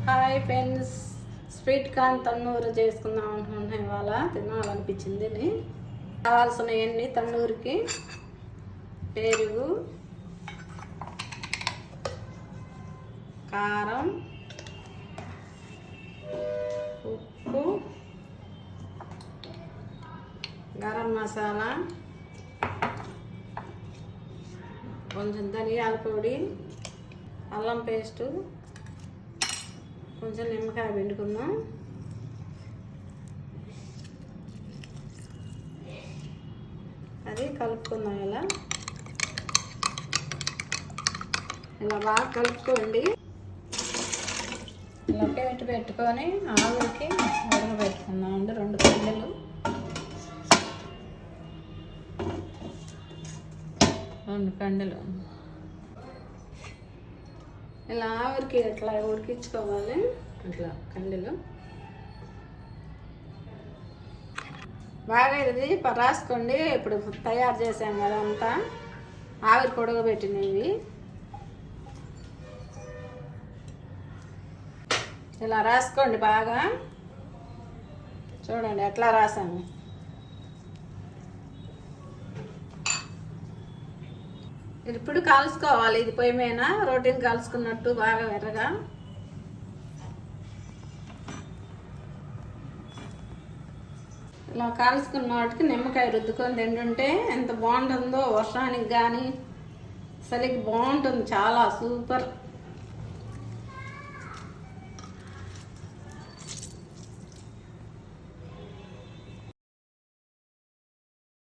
Hi friends, sweet corn తన్నూరు చేసుకుందాం అనుకుంటున్నాను. ఇవాళ తినాలనిపించింది. కావాల్సినవన్నీ తన్నూరుకి పెరుగు, కారం, ఉప్పు, గరం మసాలా, కొంచెం ధనియాల పొడి, అల్లం పేస్టు, కొంచెం నిమ్మకాయ పిండుకుందాం. అది కలుపుకుందాం. ఇలా బాగా కలుపుకోండి. ఇలా పెట్టుకొని ఆవిరికి ఉడకబెట్టుకుందాం అండి. 2 కండలు, 2 కండలు ఇలా ఆవిరికి ఇట్లా ఉడికించుకోవాలి. ఇట్లా కండలు బాగా ఇది రాసుకోండి. ఇప్పుడు తయారు చేసాం కదా, అంతా ఆవిరికి ఉడకబెట్టినవి. ఇలా రాసుకోండి బాగా. చూడండి ఎట్లా రాసాము. ఇప్పుడు కాల్చుకోవాలి. ఇది పొయ్యి మీద రోటీని కాల్చుకున్నట్టు బాగా ఎర్రగా. ఇలా కాల్చుకున్న వాటికి నిమ్మకాయ రుద్దుకొని తింటుంటే ఎంత బాగుంటుందో. వర్షానికి కానీ చలికి బాగుంటుంది, చాలా సూపర్.